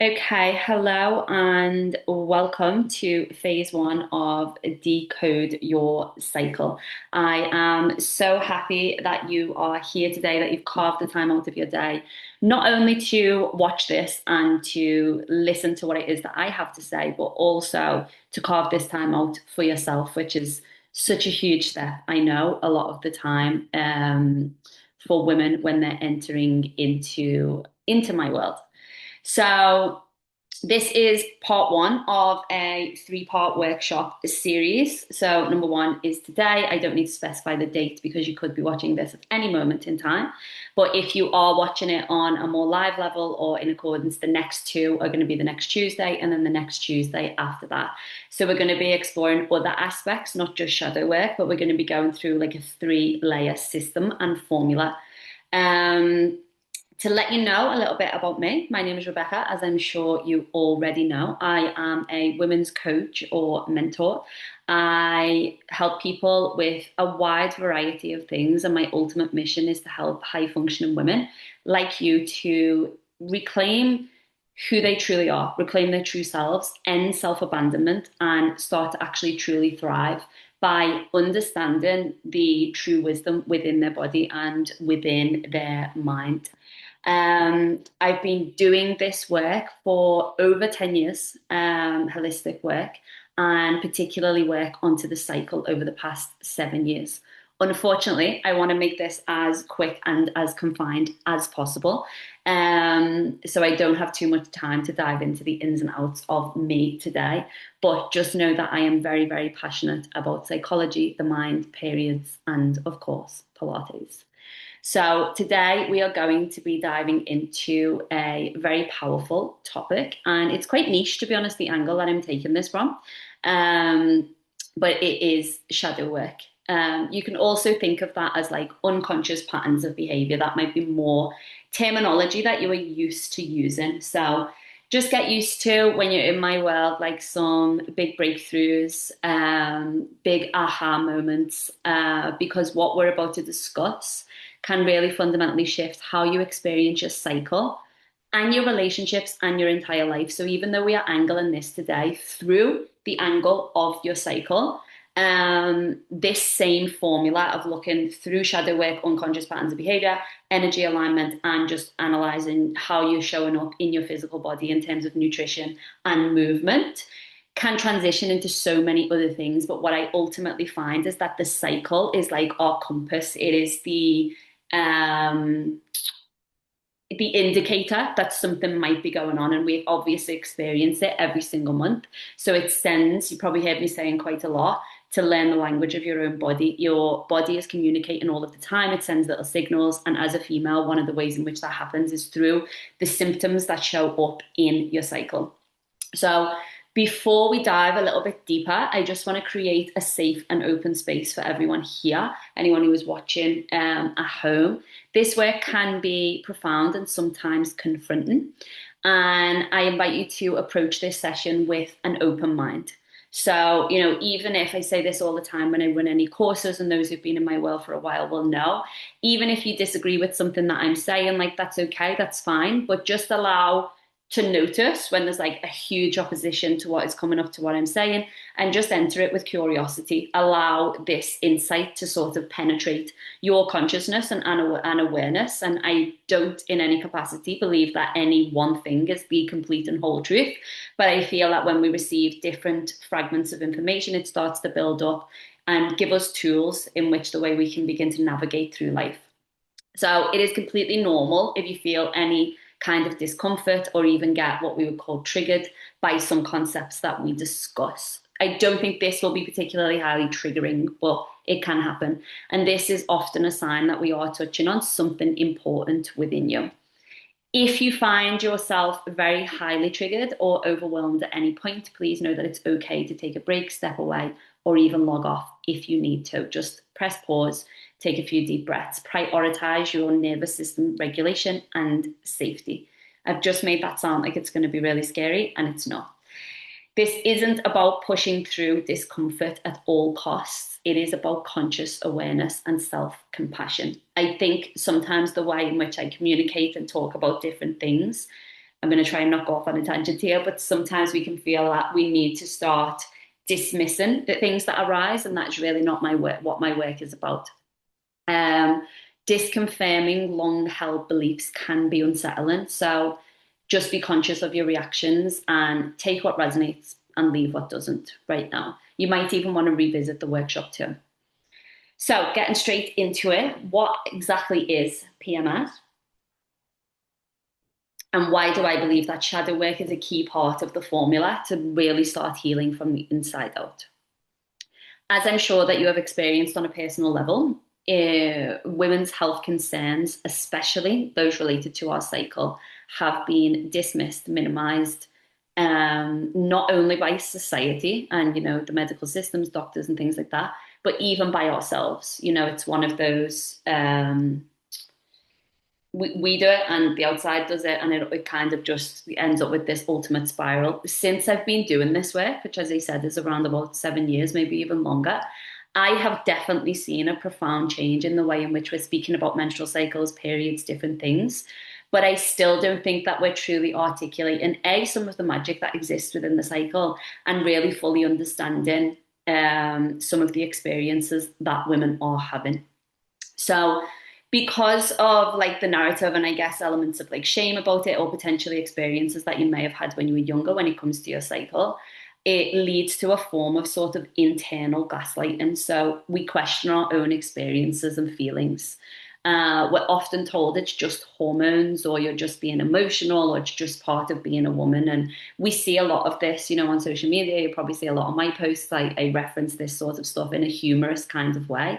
Okay, hello and welcome to phase one of Decode Your Cycle. I am so happy that you are here today, that you've carved the time out of your day, not only to watch this and to listen to what it is that I have to say, but also to carve this time out for yourself, which is such a huge step. I know a lot of the time for women when they're entering into my world. So, this is part one of a three-part workshop series. So, number one is today. I don't need to specify the date because you could be watching this at any moment in time. But if you are watching it on a more live level or in accordance, the next two are going to be the next Tuesday and then the next Tuesday after that. So, we're going to be exploring other aspects, not just shadow work, but we're going to be going through like a three-layer system and formula. Um, to let you know a little bit about me, my name is Rebecca, as I'm sure you already know. I am a women's coach or mentor. I help people with a wide variety of things, and my ultimate mission is to help high functioning women like you to reclaim who they truly are, reclaim their true selves, end self abandonment, and start to actually truly thrive by understanding the true wisdom within their body and within their mind. I've been doing this work for over 10 years, holistic work, and particularly work onto the cycle over the past 7 years. Unfortunately, I want to make this as quick and as confined as possible. So I don't have too much time to dive into the ins and outs of me today, but just know that I am very, very passionate about psychology, the mind, periods, and of course, Pilates. So, today we are going to be diving into a very powerful topic, and it's quite niche, to be honest, the angle that I'm taking this from. Um, but it is shadow work. You can also think of that as like unconscious patterns of behavior. That might be more terminology that you are used to using. So, just get used to when you're in my world, like some big breakthroughs, big aha moments, because what we're about to discuss can really fundamentally shift how you experience your cycle and your relationships and your entire life. So even though we are angling this today through the angle of your cycle, this same formula of looking through shadow work, unconscious patterns of behavior, energy alignment, and just analyzing how you're showing up in your physical body in terms of nutrition and movement can transition into so many other things. But what I ultimately find is that the cycle is like our compass. It is um, the indicator that something might be going on, and we obviously experience it every single month. So it sends, you probably heard me saying quite a lot, to learn the language of your own body. Your body is communicating all of the time. It sends little signals. And as a female, one of the ways in which that happens is through the symptoms that show up in your cycle. So, before we dive a little bit deeper, I just want to create a safe and open space for everyone here, anyone who is watching at home. This work can be profound and sometimes confronting. And I invite you to approach this session with an open mind. So, even if I say this all the time when I run any courses, and those who've been in my world for a while will know, even if you disagree with something that I'm saying, like that's okay, that's fine, but just allow to notice when there's like a huge opposition to what is coming up to what I'm saying, and just enter it with curiosity. Allow this insight to sort of penetrate your consciousness and awareness. And I don't, in any capacity, believe that any one thing is the complete and whole truth. But I feel that when we receive different fragments of information, it starts to build up and give us tools in which the way we can begin to navigate through life. So it is completely normal if you feel any kind of discomfort or even get what we would call triggered by some concepts that we discuss. I don't think this will be particularly highly triggering, but it can happen. And this is often a sign that we are touching on something important within you. If you find yourself very highly triggered or overwhelmed at any point, please know that it's okay to take a break, step away, or even log off if you need to. Just press pause, take a few deep breaths, prioritize your nervous system regulation and safety. I've just made that sound like it's going to be really scary, and it's not. This isn't about pushing through discomfort at all costs. It is about conscious awareness and self compassion. I think sometimes the way in which I communicate and talk about different things I'm going to try and not go off on a tangent here, but sometimes we can feel that we need to start dismissing the things that arise, and that's really not my work, what my work is about. Um, Disconfirming long held beliefs can be unsettling. So just be conscious of your reactions and take what resonates and leave what doesn't right now. You might even want to revisit the workshop too. So, getting straight into it, what exactly is PMS? And why do I believe that shadow work is a key part of the formula to really start healing from the inside out? As I'm sure that you have experienced on a personal level, women's health concerns, especially those related to our cycle, have been dismissed, minimized, not only by society and the medical systems, doctors, and things like that, but even by ourselves. It's one of those. We do it and the outside does it, and it kind of just ends up with this ultimate spiral. Since I've been doing this work, which as I said is around about 7 years, maybe even longer, I have definitely seen a profound change in the way in which we're speaking about menstrual cycles, periods, different things. But I still don't think that we're truly articulating some of the magic that exists within the cycle, and really fully understanding some of the experiences that women are having. So because of like the narrative and I guess elements of like shame about it, or potentially experiences that you may have had when you were younger when it comes to your cycle, it leads to a form of sort of internal gaslighting. So we question our own experiences and feelings. We're often told it's just hormones, or you're just being emotional, or it's just part of being a woman. And we see a lot of this, on social media. You probably see a lot of my posts. I reference this sort of stuff in a humorous kind of way.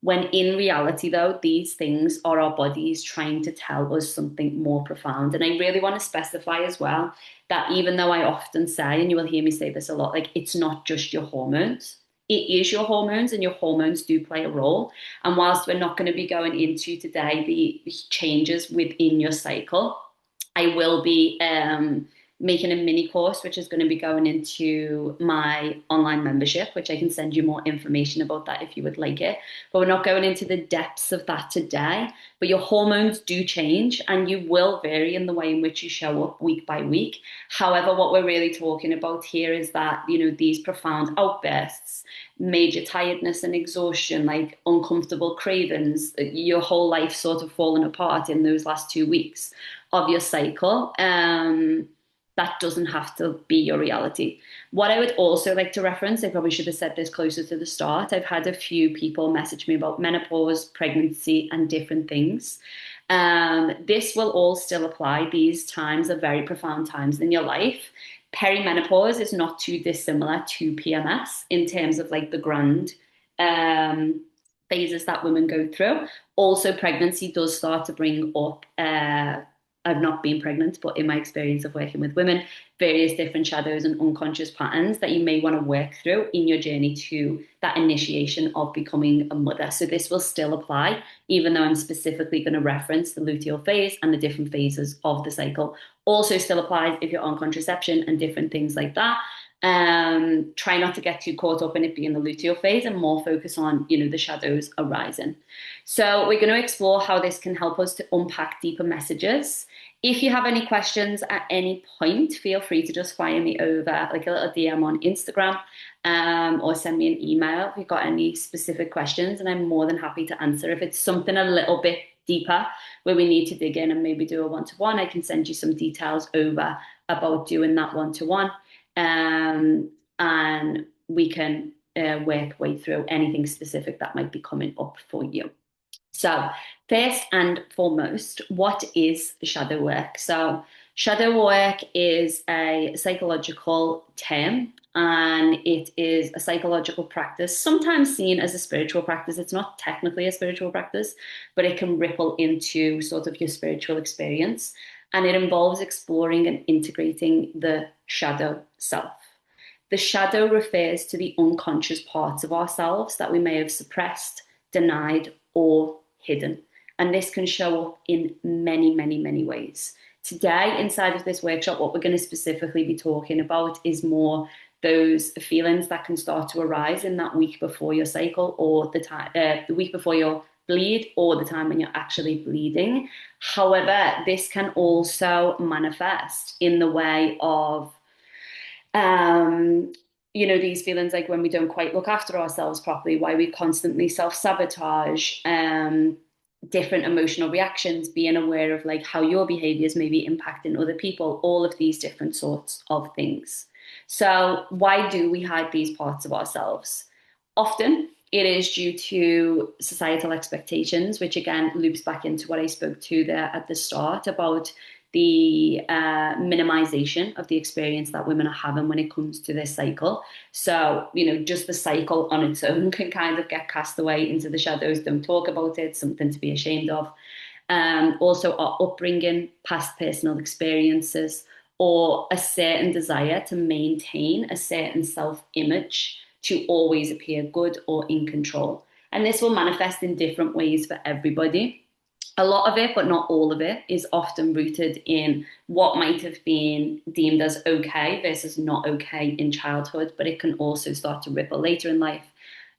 When in reality, though, these things are our bodies trying to tell us something more profound. And I really want to specify as well that even though I often say, and you will hear me say this a lot, like it's not just your hormones. It is your hormones, and your hormones do play a role. And whilst we're not going to be going into today the changes within your cycle, I will be making a mini course, which is going to be going into my online membership, which I can send you more information about that if you would like it. But we're not going into the depths of that today. But your hormones do change, and you will vary in the way in which you show up week by week. However, what we're really talking about here is that, these profound outbursts, major tiredness and exhaustion, like uncomfortable cravings, your whole life sort of falling apart in those last 2 weeks of your cycle. That doesn't have to be your reality. What I would also like to reference, I probably should have said this closer to the start. I've had a few people message me about menopause, pregnancy, and different things. This will all still apply. These times are very profound times in your life. Perimenopause is not too dissimilar to PMS in terms of like the grand phases that women go through. Also, pregnancy does start to bring up I've not been pregnant, but in my experience of working with women, various different shadows and unconscious patterns that you may want to work through in your journey to that initiation of becoming a mother. So this will still apply, even though I'm specifically going to reference the luteal phase and the different phases of the cycle. Also still applies if you're on contraception and different things like that. Try not to get too caught up in it being the luteal phase, and more focus on, the shadows arising. So we're going to explore how this can help us to unpack deeper messages. If you have any questions at any point, feel free to just fire me over like a little DM on Instagram, or send me an email if you've got any specific questions, and I'm more than happy to answer. If it's something a little bit deeper where we need to dig in and maybe do a one-to-one, I can send you some details over about doing that one-to-one. And we can work way through anything specific that might be coming up for you. So, first and foremost, what is shadow work? So, shadow work is a psychological term, and it is a psychological practice, sometimes seen as a spiritual practice. It's not technically a spiritual practice, but it can ripple into sort of your spiritual experience. And it involves exploring and integrating the shadow self. The shadow refers to the unconscious parts of ourselves that we may have suppressed, denied, or hidden. And this can show up in many, many, many ways. Today, inside of this workshop, what we're going to specifically be talking about is more those feelings that can start to arise in that week before your cycle, or the week before your bleed or the time when you're actually bleeding. However, this can also manifest in the way of um, these feelings like when we don't quite look after ourselves properly, why we constantly self-sabotage, different emotional reactions, being aware of like how your behaviors may be impacting other people, all of these different sorts of things. So why do we hide these parts of ourselves? Often it is due to societal expectations, which again loops back into what I spoke to there at the start about the minimization of the experience that women are having when it comes to this cycle. So, just the cycle on its own can kind of get cast away into the shadows. Don't talk about it, something to be ashamed of. Also, our upbringing, past personal experiences, or a certain desire to maintain a certain self image to always appear good or in control. And this will manifest in different ways for everybody. A lot of it, but not all of it, is often rooted in what might have been deemed as okay versus not okay in childhood, but it can also start to ripple later in life,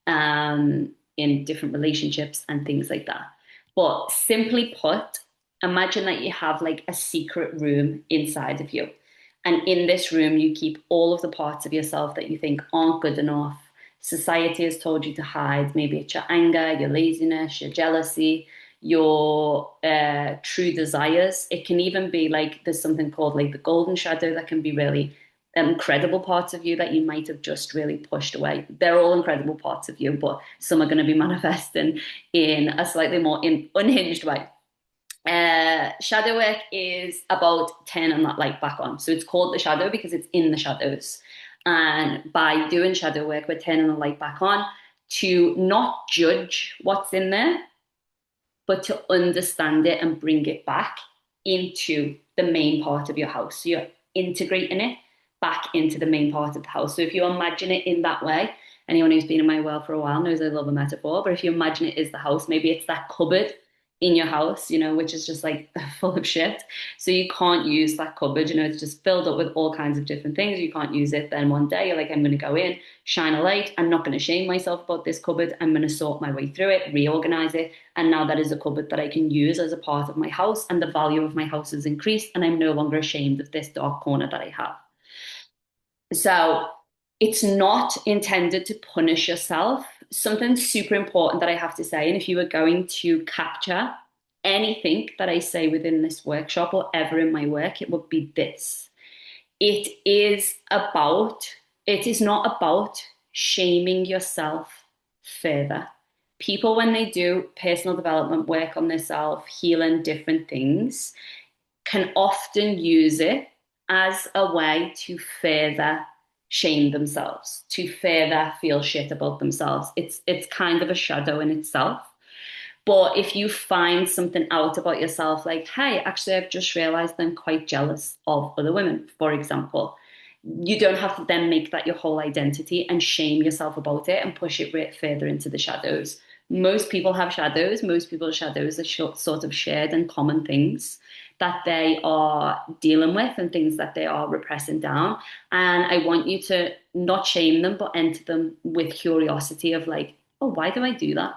in different relationships and things like that. But simply put, imagine that you have like a secret room inside of you. And in this room, you keep all of the parts of yourself that you think aren't good enough. Society has told you to hide. Maybe it's your anger, your laziness, your jealousy, your true desires. It can even be like there's something called like the golden shadow that can be really incredible parts of you that you might have just really pushed away. They're all incredible parts of you, but some are going to be manifesting in a slightly more unhinged way. Shadow work is about turning that light back on. So it's called the shadow because it's in the shadows. And by doing shadow work, we're turning the light back on to not judge what's in there, but to understand it and bring it back into the main part of your house. So you're integrating it back into the main part of the house. So if you imagine it in that way, anyone who's been in my world for a while knows I love a metaphor, but if you imagine it as the house, maybe it's that cupboard in your house, which is just like full of shit. So you can't use that cupboard, it's just filled up with all kinds of different things. You can't use it. Then one day you're like, I'm going to go in, shine a light. I'm not going to shame myself about this cupboard. I'm going to sort my way through it, reorganize it. And now that is a cupboard that I can use as a part of my house. And the value of my house has increased. And I'm no longer ashamed of this dark corner that I have. So it's not intended to punish yourself. Something super important that I have to say, and if you were going to capture anything that I say within this workshop or ever in my work, it would be this. It is not about shaming yourself further. People, when they do personal development work on themselves, healing different things, can often use it as a way to further shame themselves, to further feel shit about themselves. It's kind of a shadow in itself. But if you find something out about yourself, like, hey, actually, I've just realized I'm quite jealous of other women, for example, you don't have to then make that your whole identity and shame yourself about it and push it further into the shadows. Most people have shadows. Most people's shadows are sort of shared and common things that they are dealing with and things that they are repressing down. And I want you to not shame them, but enter them with curiosity of like, oh, why do I do that?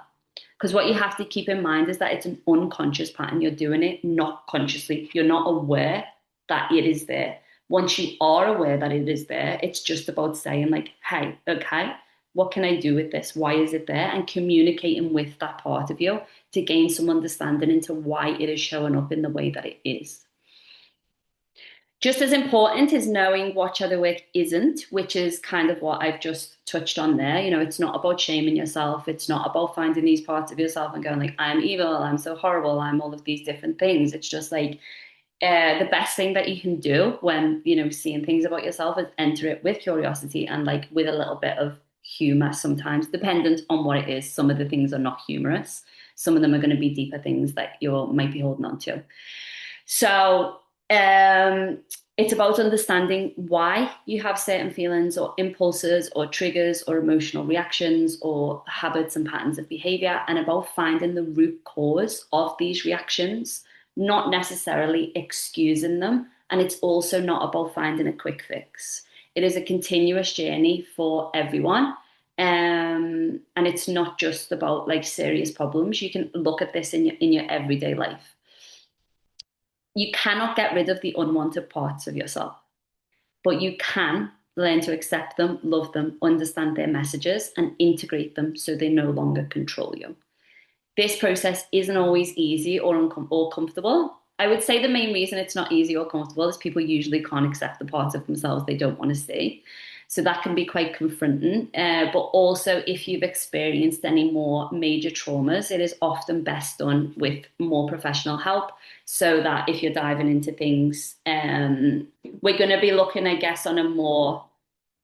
Because what you have to keep in mind is that it's an unconscious pattern. You're doing it not consciously. You're not aware that it is there. Once you are aware that it is there, it's just about saying like, hey, okay, what can I do with this? Why is it there? And communicating with that part of you to gain some understanding into why it is showing up in the way that it is. Just as important is knowing what shadow work isn't, which is kind of what I've just touched on there. It's not about shaming yourself. It's not about finding these parts of yourself and going like, I'm evil, I'm so horrible, I'm all of these different things. It's just like the best thing that you can do when, seeing things about yourself is enter it with curiosity and like with a little bit of humor sometimes, dependent on what it is. Some of the things are not humorous. Some of them are going to be deeper things that you might be holding on to. So it's about understanding why you have certain feelings or impulses or triggers or emotional reactions or habits and patterns of behavior, and about finding the root cause of these reactions, not necessarily excusing them. And it's also not about finding a quick fix. It is a continuous journey for everyone. And it's not just about like serious problems. You can look at this in your everyday life. You cannot get rid of the unwanted parts of yourself, but you can learn to accept them, love them, understand their messages, and integrate them so they no longer control you. This process isn't always easy or comfortable. I would say the main reason it's not easy or comfortable is people usually can't accept the parts of themselves they don't want to see. So that can be quite confronting. But also, if you've experienced any more major traumas, it is often best done with more professional help. So that if you're diving into things, we're going to be looking, I guess, on a more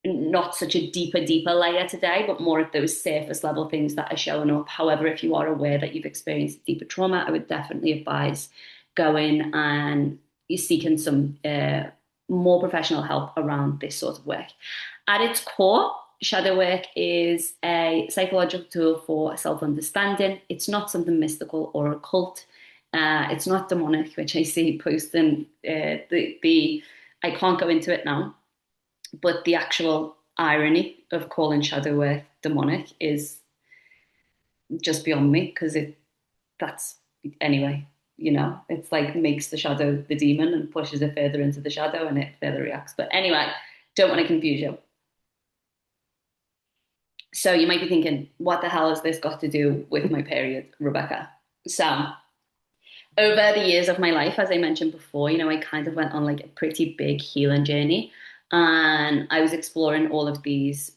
not such a deeper layer today, but more at those surface level things that are showing up. However, if you are aware that you've experienced deeper trauma, I would definitely advise going and you're seeking some more professional help around this sort of work. At its core, shadow work is a psychological tool for self-understanding. It's not something mystical or occult. It's not demonic, which I see posting the I can't go into it now, but the actual irony of calling shadow work demonic is just beyond me because that's anyway, it's like makes the shadow the demon and pushes it further into the shadow and it further reacts. But anyway, don't want to confuse you. So you might be thinking, what the hell has this got to do with my period, Rebecca? So over the years of my life, as I mentioned before, I kind of went on like a pretty big healing journey. And I was exploring all of these,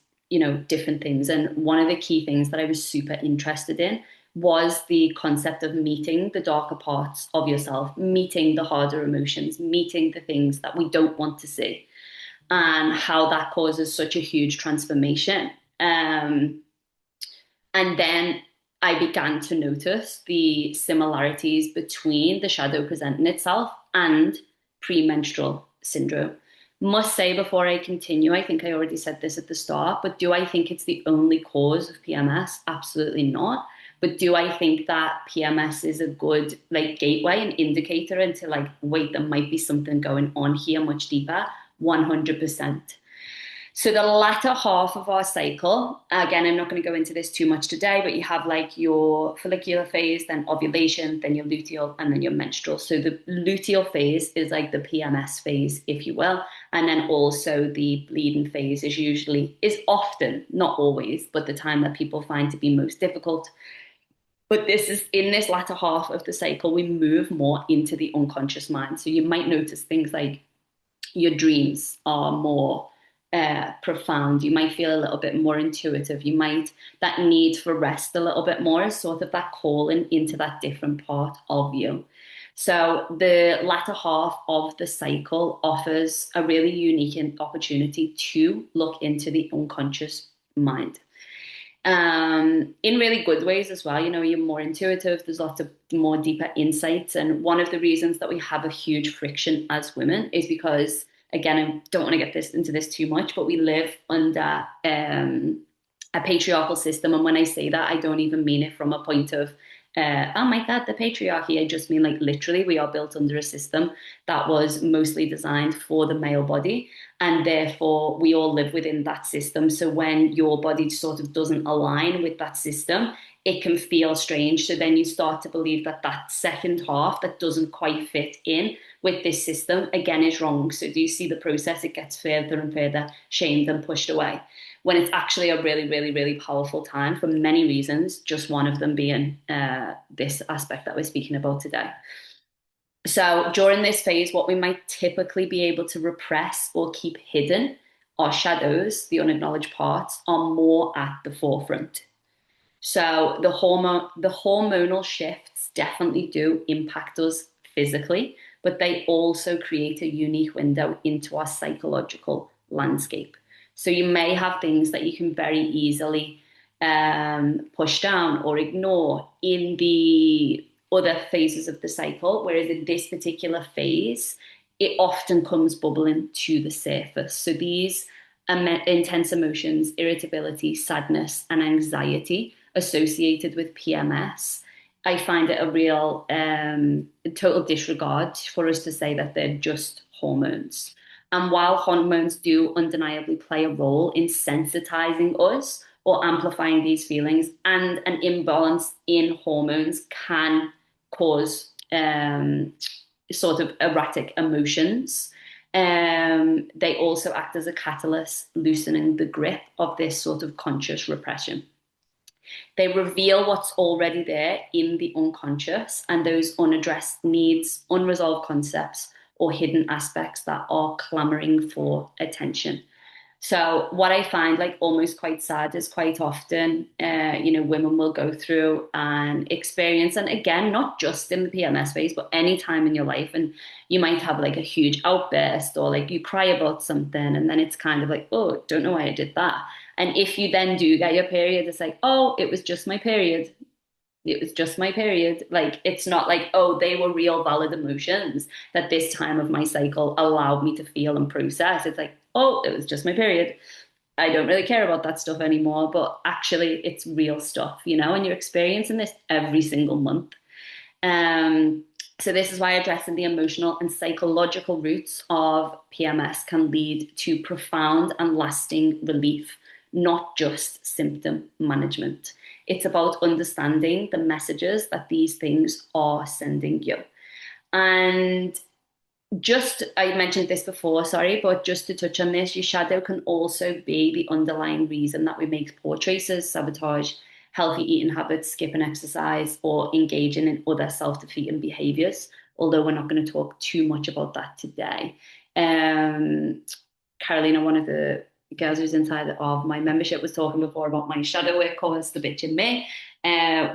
different things. And one of the key things that I was super interested in was the concept of meeting the darker parts of yourself, meeting the harder emotions, meeting the things that we don't want to see, and how that causes such a huge transformation. And then I began to notice the similarities between the shadow presenting itself and premenstrual syndrome. Must say before I continue, I think I already said this at the start, but do I think it's the only cause of PMS? Absolutely not. But do I think that PMS is a good like gateway and indicator into like, wait, there might be something going on here much deeper? 100%. So the latter half of our cycle, again, I'm not going to go into this too much today, but you have like your follicular phase, then ovulation, then your luteal, and then your menstrual. So the luteal phase is like the PMS phase, if you will. And then also the bleeding phase is often, not always, but the time that people find to be most difficult. But this is in this latter half of the cycle, we move more into the unconscious mind. So you might notice things like your dreams are more profound. You might feel a little bit more intuitive. That need for rest a little bit more is sort of that calling into that different part of you. So the latter half of the cycle offers a really unique opportunity to look into the unconscious mind. In really good ways as well. You're more intuitive, there's lots of more deeper insights. And one of the reasons that we have a huge friction as women is because, again, I don't want to get into this too much, but we live under a patriarchal system. And when I say that, I don't even mean it from a point of, oh my God, the patriarchy. I just mean like literally, we are built under a system that was mostly designed for the male body. And therefore, we all live within that system. So when your body sort of doesn't align with that system, it can feel strange. So then you start to believe that that second half that doesn't quite fit in with this system, again, is wrong. So do you see the process? It gets further and further shamed and pushed away when it's actually a really, really, really powerful time for many reasons, just one of them being this aspect that we're speaking about today. So during this phase, what we might typically be able to repress or keep hidden, our shadows, the unacknowledged parts, are more at the forefront. So the hormonal shifts definitely do impact us physically, but they also create a unique window into our psychological landscape. So you may have things that you can very easily push down or ignore in the other phases of the cycle, whereas in this particular phase, it often comes bubbling to the surface. So these intense emotions, irritability, sadness, and anxiety associated with PMS, I find it a real total disregard for us to say that they're just hormones. And while hormones do undeniably play a role in sensitizing us or amplifying these feelings. And an imbalance in hormones can cause sort of erratic emotions. They also act as a catalyst, loosening the grip of this sort of conscious repression. They reveal what's already there in the unconscious and those unaddressed needs, unresolved concepts, or hidden aspects that are clamoring for attention. So what I find like almost quite sad is quite often, women will go through an experience, and again, not just in the PMS phase, but any time in your life, and you might have like a huge outburst or like you cry about something, and then it's kind of like, oh, don't know why I did that. And if you then do get your period, it's like, oh, it was just my period. It was just my period. Like, it's not like, oh, they were real valid emotions that this time of my cycle allowed me to feel and process. It's like, oh, it was just my period. I don't really care about that stuff anymore. But actually, it's real stuff, and you're experiencing this every single month. Um, so this is why addressing the emotional and psychological roots of PMS can lead to profound and lasting relief, not just symptom management. It's about understanding the messages that these things are sending you. And just, I mentioned this before, sorry, but just to touch on this, your shadow can also be the underlying reason that we make poor choices, sabotage healthy eating habits, skipping exercise, or engaging in other self-defeating behaviors. Although we're not going to talk too much about that today. Carolina, one of the girls who's inside of my membership, was talking before about my shadow work course, The Bitch in Me,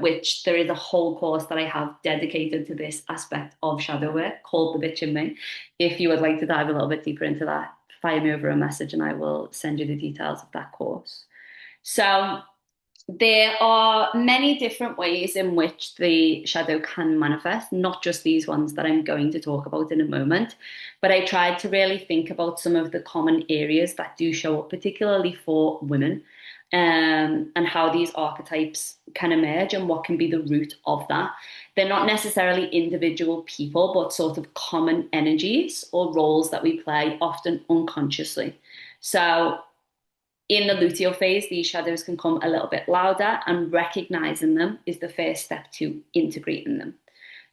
which there is a whole course that I have dedicated to this aspect of shadow work called The Bitch in Me. If you would like to dive a little bit deeper into that, fire me over a message and I will send you the details of that course. So there are many different ways in which the shadow can manifest, not just these ones that I'm going to talk about in a moment. But I tried to really think about some of the common areas that do show up, particularly for women, and how these archetypes can emerge and what can be the root of that. They're not necessarily individual people, but sort of common energies or roles that we play, often unconsciously. So in the luteal phase, these shadows can come a little bit louder, and recognizing them is the first step to integrating them.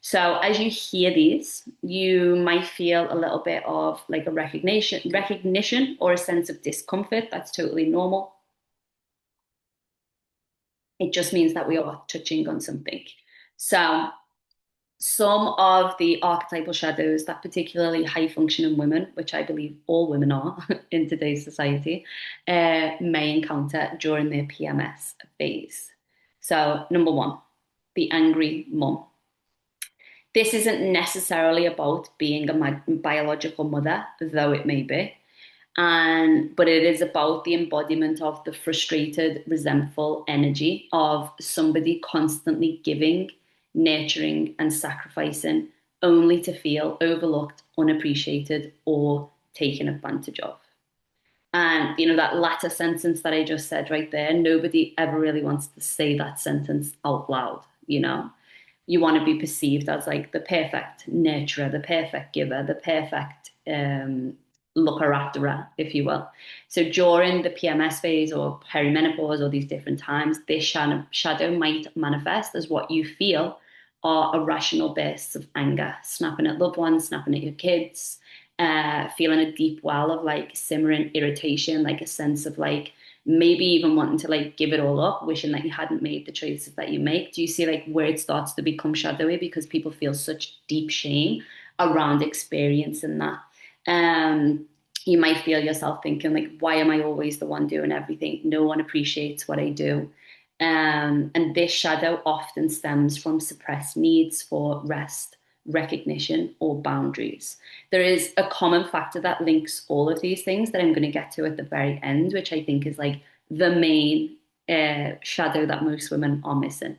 So as you hear these, you might feel a little bit of like a recognition or a sense of discomfort. That's totally normal. It just means that we are touching on something. So some of the archetypal shadows that particularly high functioning women, which I believe all women are in today's society, may encounter during their PMS phase. So, number one, the angry mum. This isn't necessarily about being a biological mother, though it may be. But it is about the embodiment of the frustrated, resentful energy of somebody constantly giving, nurturing, and sacrificing only to feel overlooked, unappreciated, or taken advantage of. And that latter sentence that I just said right there, nobody ever really wants to say that sentence out loud. You want to be perceived as like the perfect nurturer, the perfect giver, the perfect looker after her, if you will. So during the PMS phase or perimenopause or these different times, this shadow might manifest as what you feel are irrational bursts of anger, snapping at loved ones, snapping at your kids, feeling a deep well of like simmering irritation, like a sense of like maybe even wanting to like give it all up, wishing that you hadn't made the choices that you make. Do you see like where it starts to become shadowy because people feel such deep shame around experiencing that? You might feel yourself thinking like, why am I always the one doing everything? No one appreciates what I do. And this shadow often stems from suppressed needs for rest, recognition, or boundaries. There is a common factor that links all of these things that I'm going to get to at the very end, which I think is like the main shadow that most women are missing.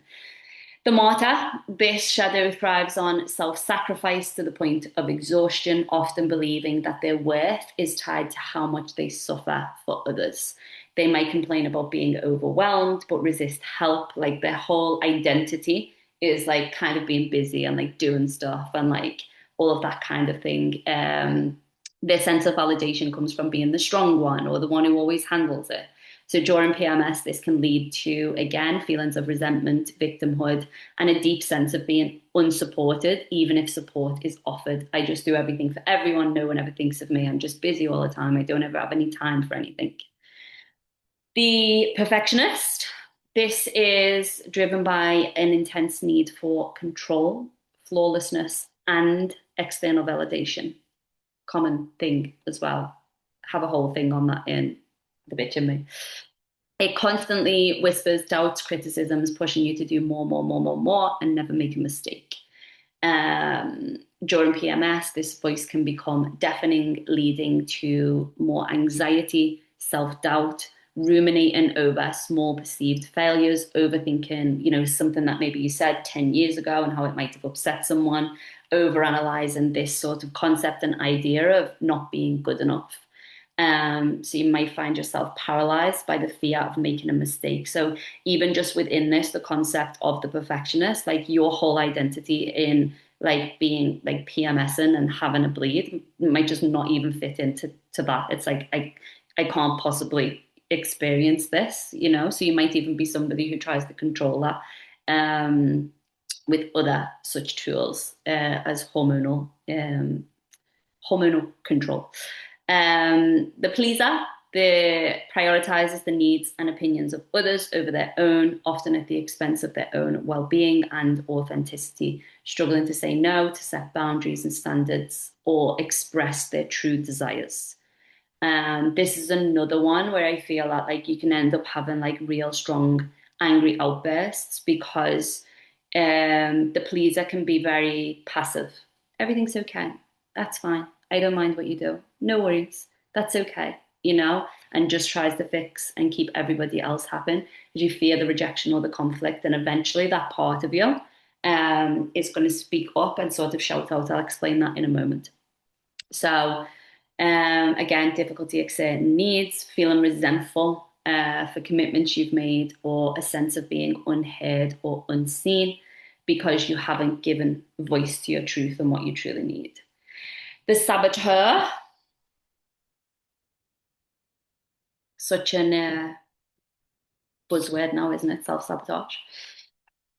The martyr, this shadow thrives on self-sacrifice to the point of exhaustion, often believing that their worth is tied to how much they suffer for others. They might complain about being overwhelmed, but resist help. Like their whole identity is like kind of being busy and like doing stuff and like all of that kind of thing. Their sense of validation comes from being the strong one or the one who always handles it. So during PMS, this can lead to, again, feelings of resentment, victimhood, and a deep sense of being unsupported, even if support is offered. I just do everything for everyone. No one ever thinks of me. I'm just busy all the time. I don't ever have any time for anything. The perfectionist. This is driven by an intense need for control, flawlessness, and external validation. Common thing as well. Have a whole thing on that in the bitch in me. It constantly whispers doubts, criticisms, pushing you to do more, more, more, more, more, and never make a mistake. During PMS, this voice can become deafening, leading to more anxiety, self doubt, ruminating over small perceived failures, overthinking, something that maybe you said 10 years ago and how it might have upset someone, overanalyzing this sort of concept and idea of not being good enough. So you might find yourself paralyzed by the fear of making a mistake. So even just within this, the concept of the perfectionist, like your whole identity in like being like PMSing and having a bleed might just not even fit into that. It's like I can't possibly experience this, So you might even be somebody who tries to control that with other such tools as hormonal control. The pleaser, the prioritizes the needs and opinions of others over their own, often at the expense of their own well-being and authenticity, struggling to say no, to set boundaries and standards, or express their true desires. This is another one where I feel that like you can end up having like real strong angry outbursts because the pleaser can be very passive. Everything's okay. That's fine. I don't mind what you do. No worries. That's okay. And just tries to fix and keep everybody else happy because you fear the rejection or the conflict. And eventually that part of you is going to speak up and sort of shout out. I'll explain that in a moment. So, again, difficulty accepting needs, feeling resentful for commitments you've made, or a sense of being unheard or unseen because you haven't given voice to your truth and what you truly need. The saboteur, such an buzzword now, isn't it? Self-sabotage.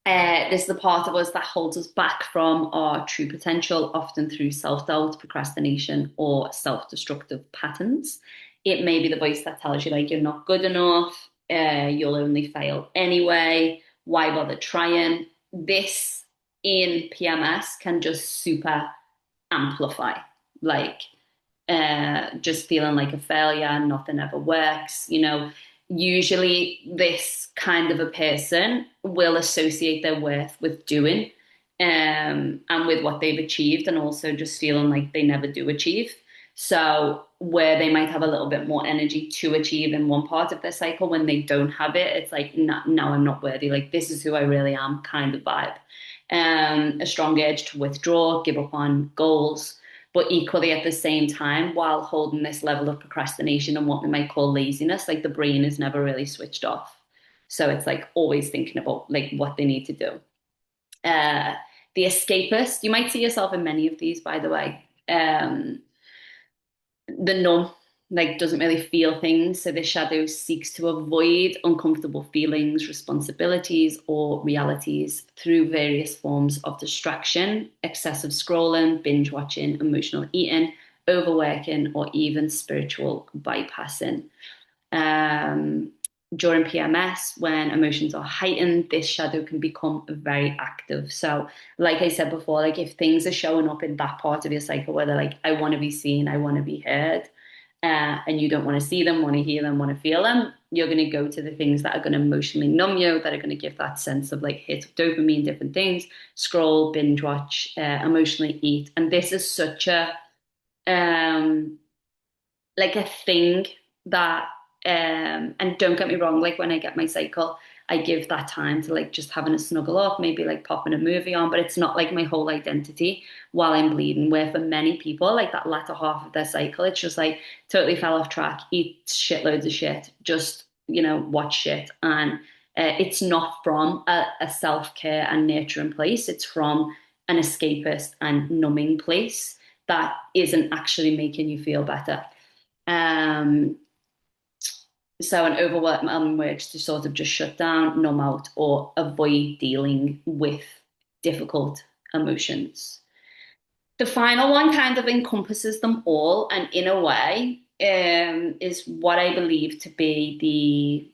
This is the part of us that holds us back from our true potential, often through self-doubt, procrastination, or self-destructive patterns. It may be the voice that tells you like you're not good enough, you'll only fail anyway, why bother trying? This in PMS can just super amplify, like just feeling like a failure, nothing ever works, usually this kind of a person will associate their worth with doing and with what they've achieved and also just feeling like they never do achieve. So where they might have a little bit more energy to achieve in one part of their cycle, when they don't have it, it's like, now I'm not worthy. Like, this is who I really am kind of vibe. A strong urge to withdraw, give up on goals, but equally at the same time, while holding this level of procrastination and what we might call laziness, like the brain is never really switched off. So it's like always thinking about like what they need to do. Uh, the escapist, you might see yourself in many of these, by the way. The numb, like doesn't really feel things. So the shadow seeks to avoid uncomfortable feelings, responsibilities, or realities through various forms of distraction, excessive scrolling, binge watching, emotional eating, overworking, or even spiritual bypassing. Um, During PMS, when emotions are heightened, this shadow can become very active. So, like I said before, like if things are showing up in that part of your cycle where they're like, I want to be seen, I want to be heard, and you don't want to see them, want to hear them, want to feel them, you're going to go to the things that are going to emotionally numb you, that are going to give that sense of like hit of dopamine, different things, scroll, binge watch, emotionally eat. And this is such a, like a thing that and don't get me wrong, like when I get my cycle, I give that time to like just having a snuggle up, maybe like popping a movie on, but it's not like my whole identity while I'm bleeding, where for many people, like that latter half of their cycle, it's just like totally fell off track, eat shitloads of shit, just, watch shit. And it's not from a self-care and nurturing place, it's from an escapist and numbing place that isn't actually making you feel better. Um, So an overwhelming works to sort of just shut down, numb out, or avoid dealing with difficult emotions. The final one kind of encompasses them all, and in a way, is what I believe to be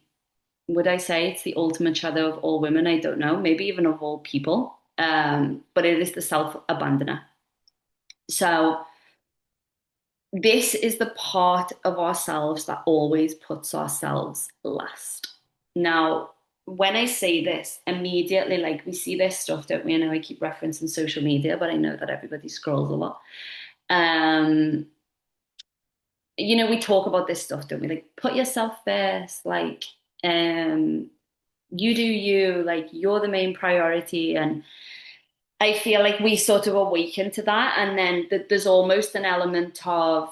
would I say it's the ultimate shadow of all women? I don't know, maybe even of all people. But it is the self-abandoner. So this is the part of ourselves that always puts ourselves last. Now, when I say this, immediately, like we see this stuff, don't we? I know I keep referencing social media, but I know that everybody scrolls a lot. Um, we talk about this stuff, don't we? Like, put yourself first, like, um, you do you, like, you're the main priority. And I feel like we sort of awaken to that, and then there's almost an element of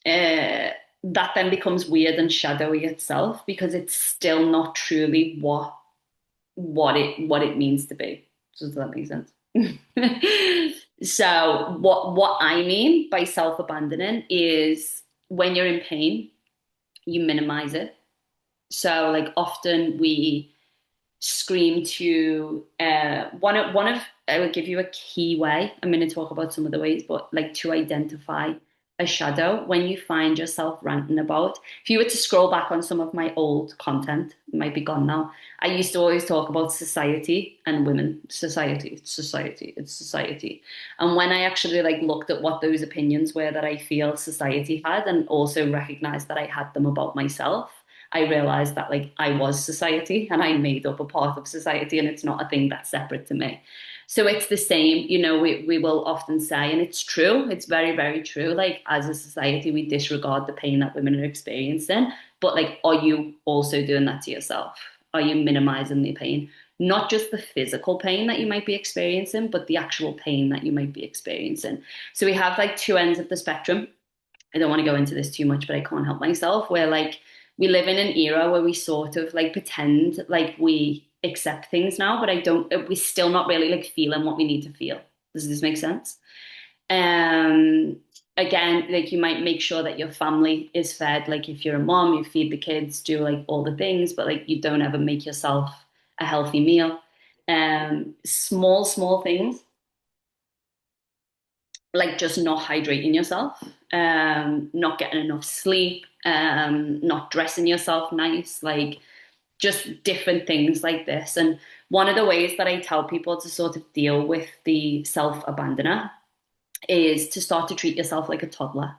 uh, that then becomes weird and shadowy itself because it's still not truly what it means to be. Does that make sense? So what I mean by self-abandoning is when you're in pain, you minimize it. So like often we scream to one of I will give you a key way. I'm going to talk about some of the ways, but like to identify a shadow when you find yourself ranting about. If you were to scroll back on some of my old content, it might be gone now. I used to always talk about society and women. Society, it's society, it's society. And when I actually like looked at what those opinions were that I feel society had, and also recognized that I had them about myself, I realized that like I was society and I made up a part of society and it's not a thing that's separate to me. So it's the same, we will often say, and it's true, it's very, very true. Like as a society, we disregard the pain that women are experiencing. But like, are you also doing that to yourself? Are you minimizing the pain? Not just the physical pain that you might be experiencing, but the actual pain that you might be experiencing. So we have like two ends of the spectrum. I don't want to go into this too much, but I can't help myself, where like we live in an era where we sort of like pretend like we accept things now, but we're still not really like feeling what we need to feel. Does this make sense? Um, Again, like you might make sure that your family is fed. Like if you're a mom, you feed the kids, do like all the things, but like you don't ever make yourself a healthy meal. Small things like just not hydrating yourself, not getting enough sleep, not dressing yourself nice, like just different things like this. And one of the ways that I tell people to sort of deal with the self-abandoner is to start to treat yourself like a toddler.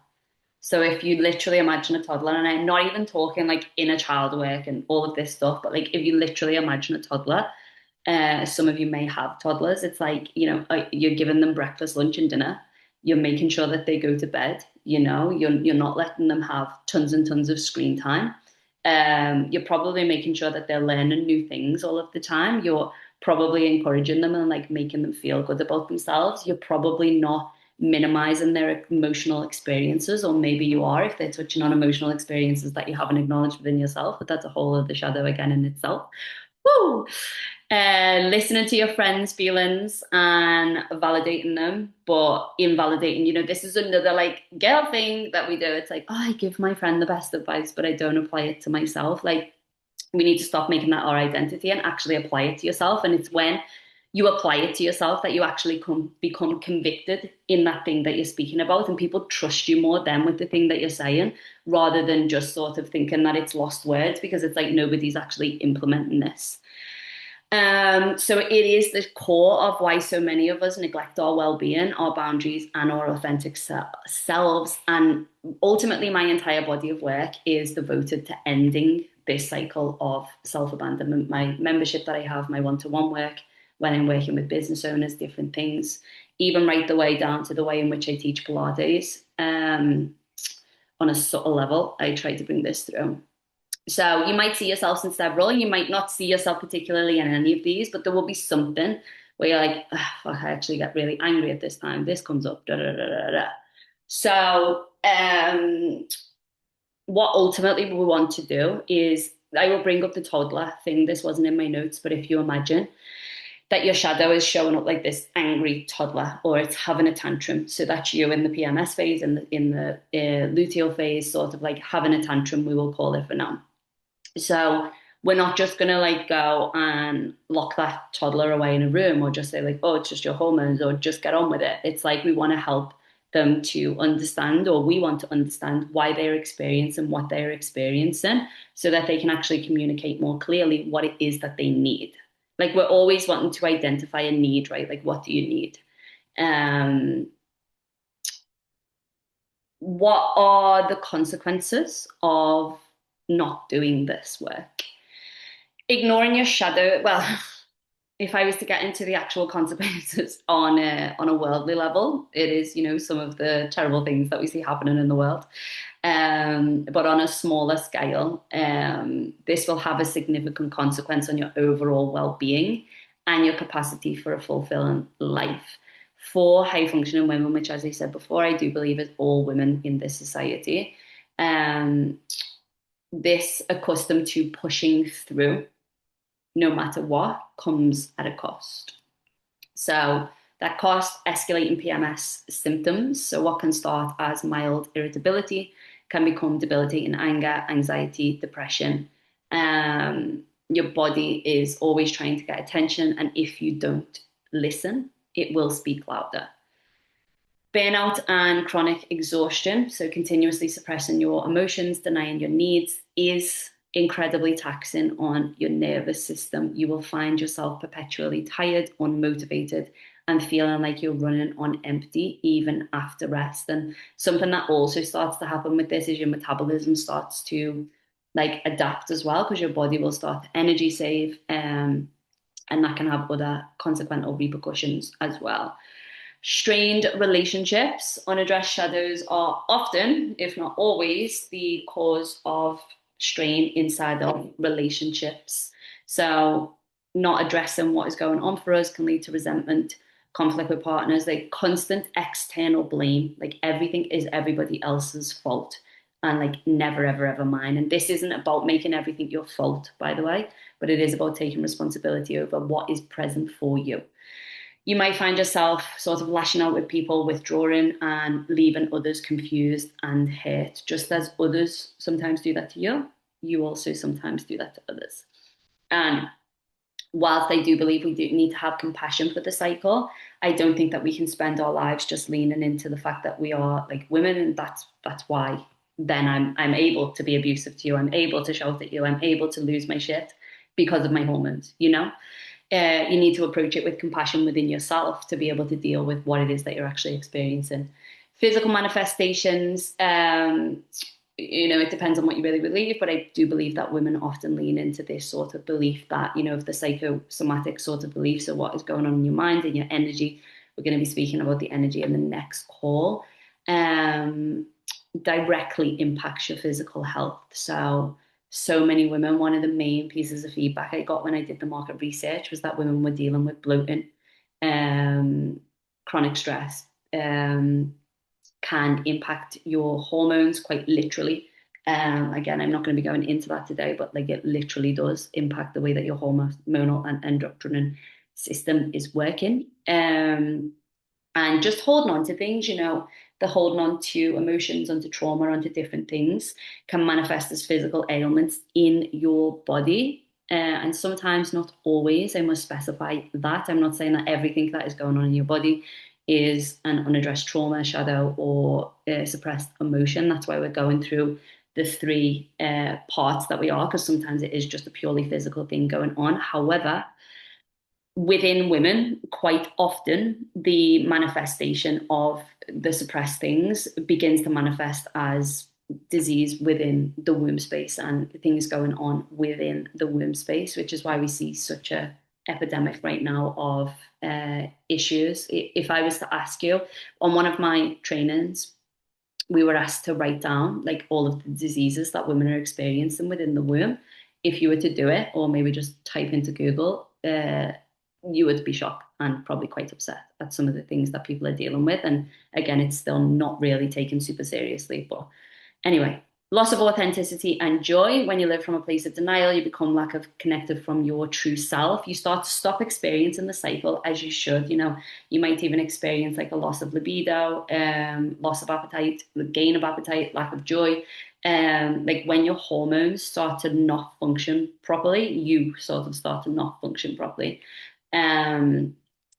So if you literally imagine a toddler, and I'm not even talking like inner child work and all of this stuff, but like if you literally imagine a toddler, some of you may have toddlers. It's like, you're giving them breakfast, lunch, and dinner. You're making sure that they go to bed. You're not letting them have tons and tons of screen time. You're probably making sure that they're learning new things all of the time. You're probably encouraging them and like making them feel good about themselves. You're probably not minimizing their emotional experiences, or maybe you are if they're touching on emotional experiences that you haven't acknowledged within yourself, but that's a whole other shadow again in itself. Woo! Listening to your friends' feelings and validating them, but invalidating, this is another like girl thing that we do. It's like, oh, I give my friend the best advice, but I don't apply it to myself. Like, we need to stop making that our identity and actually apply it to yourself. And it's when you apply it to yourself that you actually become convicted in that thing that you're speaking about, and people trust you more then with the thing that you're saying, rather than just sort of thinking that it's lost words, because it's like nobody's actually implementing this. So it is the core of why so many of us neglect our well-being, our boundaries, and our authentic selves. And ultimately, my entire body of work is devoted to ending this cycle of self-abandonment. My membership that I have, my one-to-one work, when I'm working with business owners, different things, even right the way down to the way in which I teach Pilates. On a subtle level, I try to bring this through. So you might see yourself in several, and you might not see yourself particularly in any of these, but there will be something where you're like, oh, fuck, I actually get really angry at this time. This comes up. Da, da, da, da, da. So what ultimately we want to do is, I will bring up the toddler thing. This wasn't in my notes, but if you imagine that your shadow is showing up like this angry toddler, or it's having a tantrum. So that's you in the PMS phase and in the luteal phase, sort of like having a tantrum, we will call it for now. So we're not just gonna like go and lock that toddler away in a room or just say like, oh, it's just your hormones or just get on with it. It's like we want to help them to understand, or we want to understand why they're experiencing what they're experiencing so that they can actually communicate more clearly what it is that they need. Like we're always wanting to identify a need, right? Like what do you need? Um, what are the consequences of not doing this work? Ignoring your shadow, well, if I was to get into the actual consequences on a worldly level, it is, some of the terrible things that we see happening in the world. But on a smaller scale, this will have a significant consequence on your overall well-being and your capacity for a fulfilling life. For high functioning women, which, as I said before, I do believe is all women in this society, um, this accustomed to pushing through no matter what comes at a cost. So that cost escalating PMS symptoms. So what can start as mild irritability can become debilitating anger, anxiety, depression. Your body is always trying to get attention, and if you don't listen, it will speak louder. Burnout and chronic exhaustion, so continuously suppressing your emotions, denying your needs, is incredibly taxing on your nervous system. You will find yourself perpetually tired, unmotivated, and feeling like you're running on empty even after rest. And something that also starts to happen with this is your metabolism starts to like adapt as well, because your body will start to energy save, and that can have other consequential repercussions as well. Strained relationships, unaddressed shadows are often, if not always, the cause of strain inside of relationships. So, not addressing what is going on for us can lead to resentment, conflict with partners, like constant external blame, like everything is everybody else's fault and like never, ever, ever mine. And this isn't about making everything your fault, by the way, but it is about taking responsibility over what is present for you. You might find yourself sort of lashing out with people, withdrawing, and leaving others confused and hurt. Just as others sometimes do that to you, you also sometimes do that to others. And whilst I do believe we do need to have compassion for the cycle, I don't think that we can spend our lives just leaning into the fact that we are like women, and that's why then I'm able to be abusive to you, I'm able to shout at you, I'm able to lose my shit because of my hormones. You need to approach it with compassion within yourself to be able to deal with what it is that you're actually experiencing. Physical manifestations, it depends on what you really believe, but I do believe that women often lean into this sort of belief that, of the psychosomatic sort of beliefs of what is going on in your mind and your energy. We're going to be speaking about the energy in the next call. Directly impacts your physical health. So many women, one of the main pieces of feedback I got when I did the market research was that women were dealing with bloating, chronic stress, can impact your hormones quite literally. Again, I'm not going to be going into that today, but like it literally does impact the way that your hormonal and endocrine system is working. And just holding on to things, the holding on to emotions, onto trauma, onto different things can manifest as physical ailments in your body. And sometimes, not always, I must specify that. I'm not saying that everything that is going on in your body is an unaddressed trauma, shadow, or suppressed emotion. That's why we're going through the three parts that we are, because sometimes it is just a purely physical thing going on. However, within women, quite often the manifestation of the suppressed things begins to manifest as disease within the womb space and things going on within the womb space, which is why we see such a epidemic right now of issues. If I was to ask you on one of my trainings, we were asked to write down like all of the diseases that women are experiencing within the womb. If you were to do it, or maybe just type into Google, you would be shocked and probably quite upset at some of the things that people are dealing with. And again, it's still not really taken super seriously. But anyway, loss of authenticity and joy. When you live from a place of denial, you become lack of connected from your true self. You start to stop experiencing the cycle as you should. You might even experience like a loss of libido, loss of appetite, gain of appetite, lack of joy. Like when your hormones start to not function properly, you sort of start to not function properly. Um,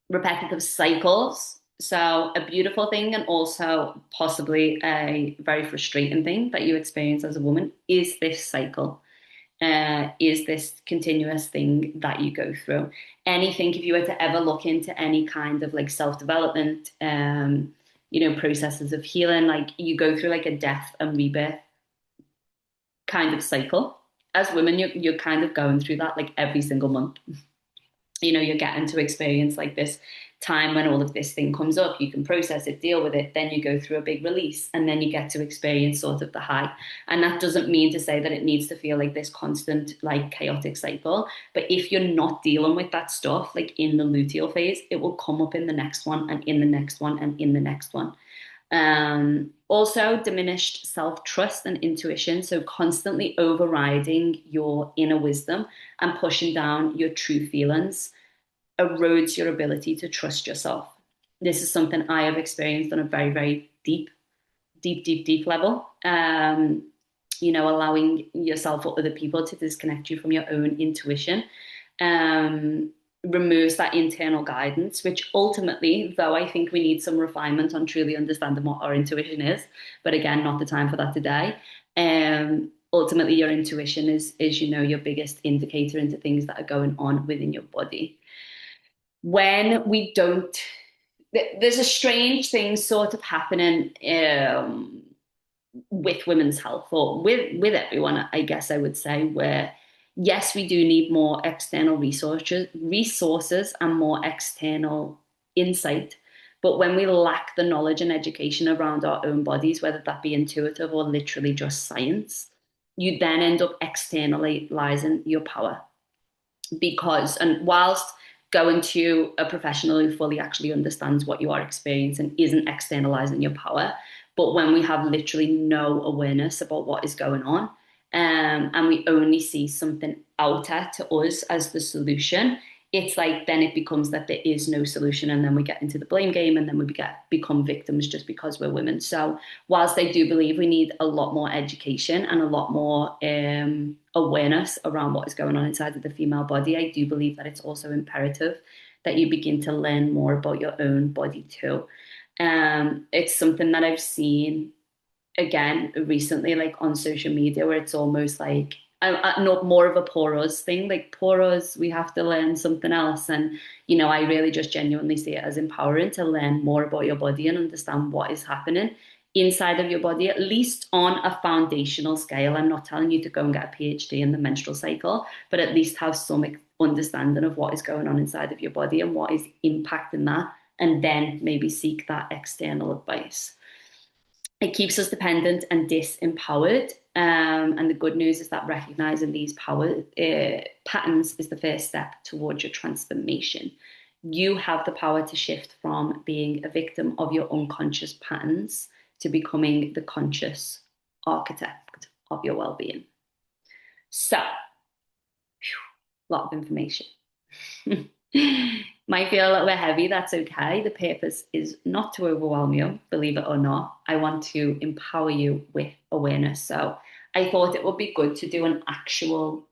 Repetitive cycles. So a beautiful thing and also possibly a very frustrating thing that you experience as a woman is this cycle. Is this continuous thing that you go through. Anything, if you were to ever look into any kind of like self-development, processes of healing, like you go through like a death and rebirth kind of cycle. As women, you're kind of going through that like every single month. You're getting to experience like this time when all of this thing comes up, you can process it, deal with it, then you go through a big release, and then you get to experience sort of the high. And that doesn't mean to say that it needs to feel like this constant, like chaotic cycle. But if you're not dealing with that stuff, like in the luteal phase, it will come up in the next one and in the next one and in the next one. Also, diminished self trust and intuition. So, constantly overriding your inner wisdom and pushing down your true feelings erodes your ability to trust yourself. This is something I have experienced on a very, very deep level. Allowing yourself or other people to disconnect you from your own intuition. Um, Removes that internal guidance, which ultimately, though I think we need some refinement on truly understanding what our intuition is, but again, not the time for that today. Ultimately, your intuition is your biggest indicator into things that are going on within your body. When we don't, there's a strange thing sort of happening with women's health or with everyone, I guess I would say, where yes, we do need more external resources and more external insight. But when we lack the knowledge and education around our own bodies, whether that be intuitive or literally just science, you then end up externalizing your power. And whilst going to a professional who fully actually understands what you are experiencing isn't externalizing your power, but when we have literally no awareness about what is going on, and we only see something outer to us as the solution, it's like then it becomes that there is no solution, and then we get into the blame game, and then become victims just because we're women. So whilst I do believe we need a lot more education and a lot more awareness around what is going on inside of the female body, I do believe that it's also imperative that you begin to learn more about your own body too. It's something that I've seen again recently, like on social media, where it's almost like not more of a poor us thing, like poor us, we have to learn something else. And I really just genuinely see it as empowering to learn more about your body and understand what is happening inside of your body, at least on a foundational scale. I'm not telling you to go and get a PhD in the menstrual cycle, but at least have some understanding of what is going on inside of your body and what is impacting that, and then maybe seek that external advice. It keeps us dependent and disempowered. And the good news is that recognizing these power patterns is the first step towards your transformation. You have the power to shift from being a victim of your unconscious patterns to becoming the conscious architect of your well-being. So, a lot of information. Might feel a little bit heavy, that's okay. The purpose is not to overwhelm you, believe it or not. I want to empower you with awareness. So I thought it would be good to do an actual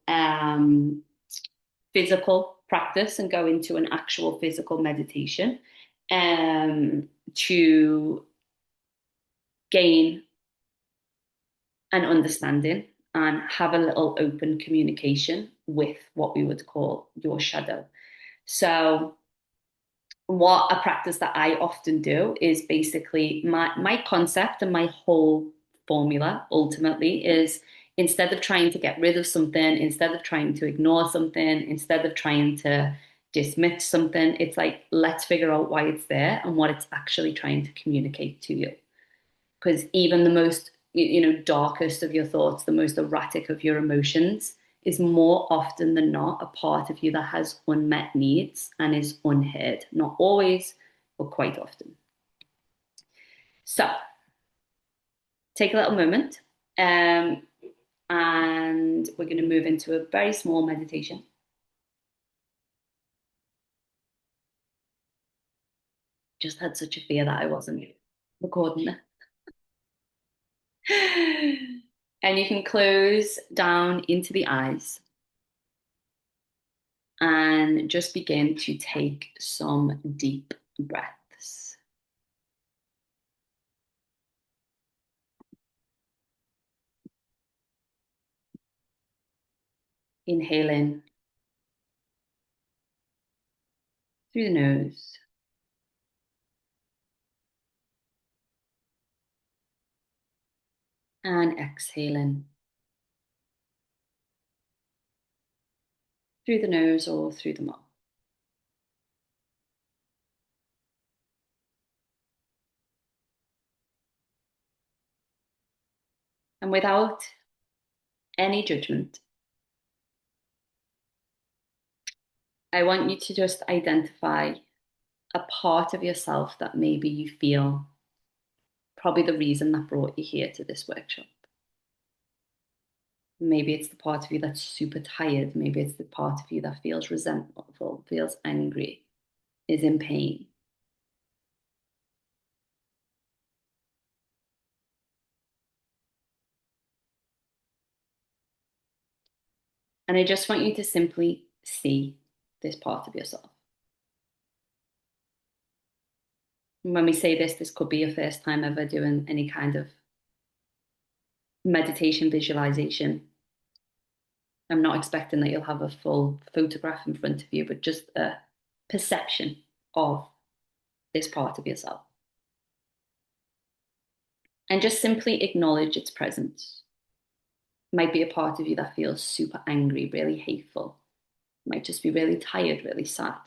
physical practice and go into an actual physical meditation to gain an understanding and have a little open communication with what we would call your shadow. So what a practice that I often do is basically my concept and my whole formula ultimately is, instead of trying to get rid of something, instead of trying to ignore something, instead of trying to dismiss something, it's like, let's figure out why it's there and what it's actually trying to communicate to you. Because even the most, darkest of your thoughts, the most erratic of your emotions, is more often than not a part of you that has unmet needs and is unheard. Not always, but quite often. So take a little moment, and we're going to move into a very small meditation. Just had such a fear that I wasn't recording it. And you can close down into the eyes and just begin to take some deep breaths. Inhaling through the nose and exhaling through the nose or through the mouth. And without any judgment, I want you to just identify a part of yourself that maybe you feel probably the reason that brought you here to this workshop. Maybe it's the part of you that's super tired. Maybe it's the part of you that feels resentful, feels angry, is in pain. And I just want you to simply see this part of yourself. And when we say this could be your first time ever doing any kind of meditation visualization. I'm not expecting that you'll have a full photograph in front of you, but just a perception of this part of yourself. And just simply acknowledge its presence. It might be a part of you that feels super angry, really hateful. It might just be really tired, really sad.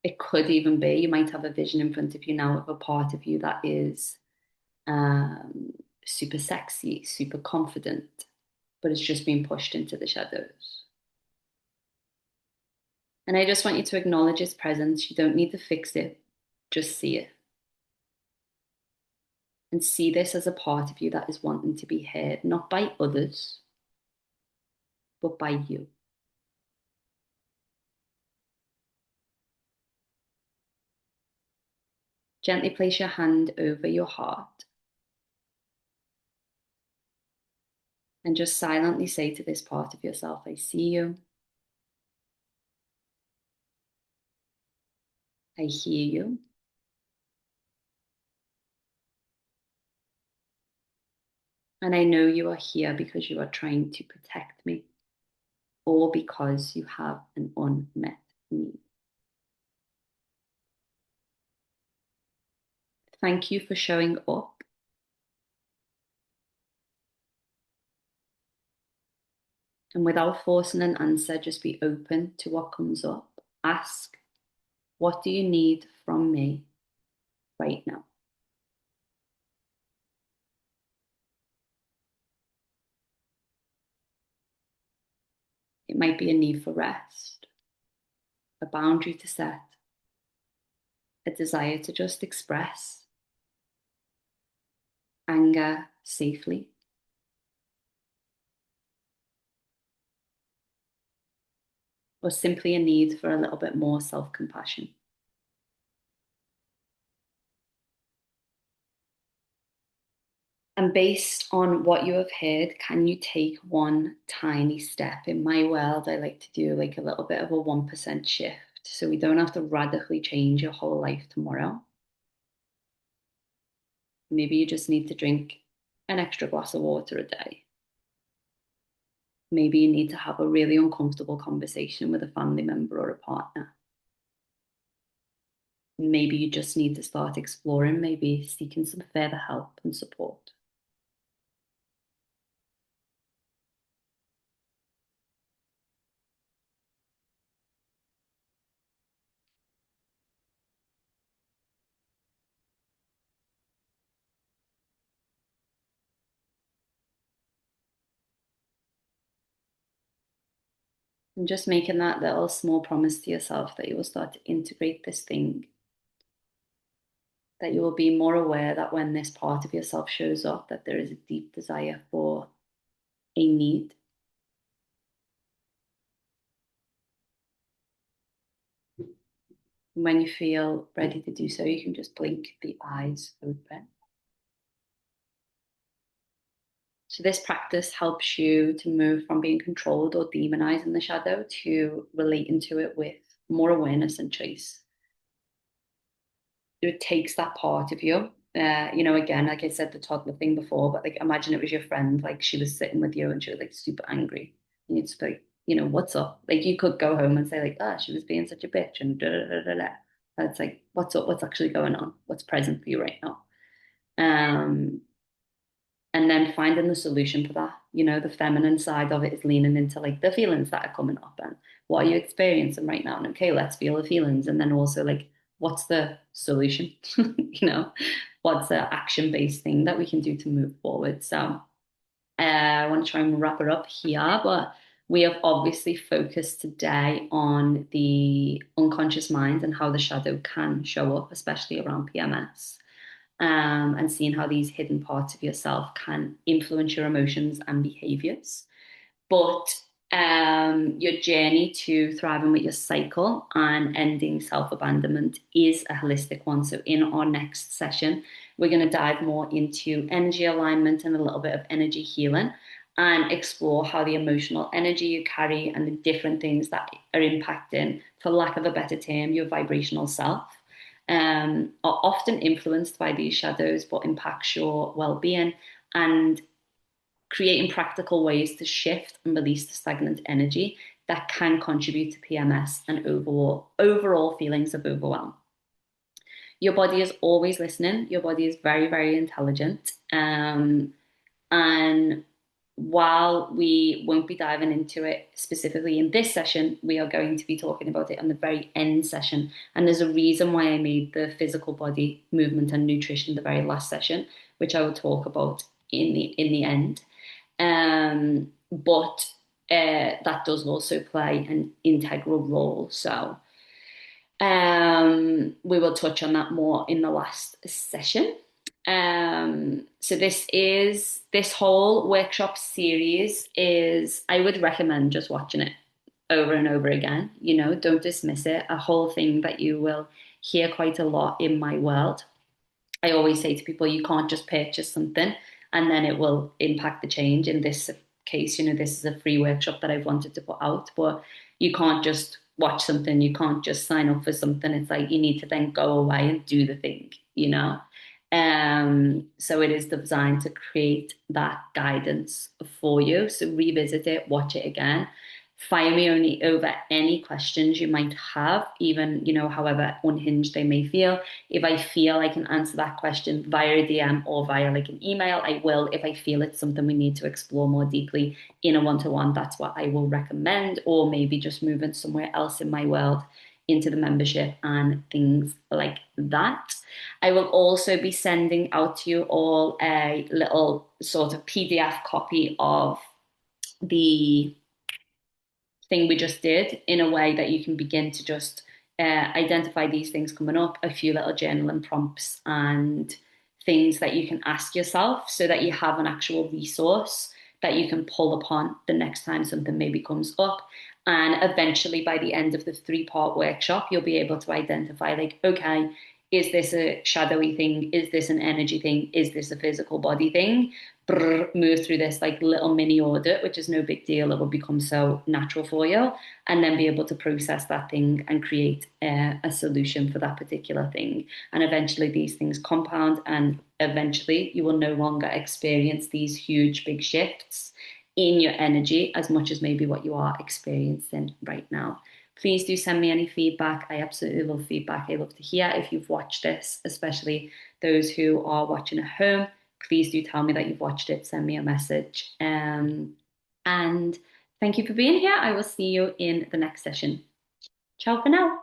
It could even be, you might have a vision in front of you now of a part of you that is um, super sexy, super confident, but it's just being pushed into the shadows. And I just want you to acknowledge its presence. You don't need to fix it, just see it. And see this as a part of you that is wanting to be heard, not by others, but by you. Gently place your hand over your heart and just silently say to this part of yourself, I see you, I hear you, and I know you are here because you are trying to protect me or because you have an unmet need. Thank you for showing up. And without forcing an answer, just be open to what comes up. Ask, what do you need from me right now? It might be a need for rest, a boundary to set, a desire to just express anger safely, or simply a need for a little bit more self compassion. And based on what you have heard, can you take one tiny step? In my world, I like to do like a little bit of a 1% shift. So we don't have to radically change your whole life tomorrow. Maybe you just need to drink an extra glass of water a day. Maybe you need to have a really uncomfortable conversation with a family member or a partner. Maybe you just need to start exploring, maybe seeking some further help and support. And just making that little small promise to yourself that you will start to integrate this thing, that you will be more aware that when this part of yourself shows up, that there is a deep desire for a need. And when you feel ready to do so, you can just blink the eyes open. So this practice helps you to move from being controlled or demonized in the shadow to relating to it with more awareness and choice. It takes that part of you. Again, like I said, the toddler thing before, but like imagine it was your friend, like she was sitting with you and she was like super angry. And you'd just be like, what's up? Like you could go home and say, like, ah, she was being such a bitch and da da da da da. And it's like, what's up? What's actually going on? What's present for you right now? Um, and then finding the solution for that. The feminine side of it is leaning into like the feelings that are coming up and what are you experiencing right now? And okay, let's feel the feelings. And then also like, what's the solution? What's the action-based thing that we can do to move forward? So I want to try and wrap it up here, but we have obviously focused today on the unconscious mind and how the shadow can show up, especially around PMS, and seeing how these hidden parts of yourself can influence your emotions and behaviors. But your journey to thriving with your cycle and ending self abandonment is a holistic one. So, in our next session, we're going to dive more into energy alignment and a little bit of energy healing and explore how the emotional energy you carry and the different things that are impacting, for lack of a better term, your vibrational self. Are often influenced by these shadows, but impacts your well-being and creating practical ways to shift and release the stagnant energy that can contribute to PMS and overall feelings of overwhelm. Your body is always listening. Your body is very, very intelligent. And while we won't be diving into it specifically in this session, we are going to be talking about it on the very end session. And there's a reason why I made the physical body movement and nutrition the very last session, which I will talk about in the end. But that does also play an integral role. So we will touch on that more in the last session. So this whole workshop series is, I would recommend just watching it over and over again. Don't dismiss it. A whole thing that you will hear quite a lot in my world. I always say to people, you can't just purchase something and then it will impact the change. In this case, this is a free workshop that I've wanted to put out, but you can't just watch something, you can't just sign up for something. It's like you need to then go away and do the thing. So it is designed to create that guidance for you. So revisit it, watch it again. Fire me only over any questions you might have, even, however unhinged they may feel. If I feel I can answer that question via a DM or via like an email, I will. If I feel it's something we need to explore more deeply in a one-to-one, that's what I will recommend, or maybe just moving somewhere else in my world into the membership and things like that. I will also be sending out to you all a little sort of PDF copy of the thing we just did in a way that you can begin to just identify these things coming up, a few little journaling prompts and things that you can ask yourself so that you have an actual resource that you can pull upon the next time something maybe comes up. And eventually, by the end of the 3-part workshop, you'll be able to identify, like, okay, is this a shadowy thing? Is this an energy thing? Is this a physical body thing? Move through this like little mini audit, which is no big deal. It will become so natural for you, and then be able to process that thing and create a solution for that particular thing. And eventually, these things compound, and eventually, you will no longer experience these huge, big shifts in your energy as much as maybe what you are experiencing right now. Please do send me any feedback. I absolutely love feedback. I love to hear if you've watched this, especially those who are watching at home. Please do tell me that you've watched it. Send me a message. And thank you for being here. I will see you in the next session. Ciao for now.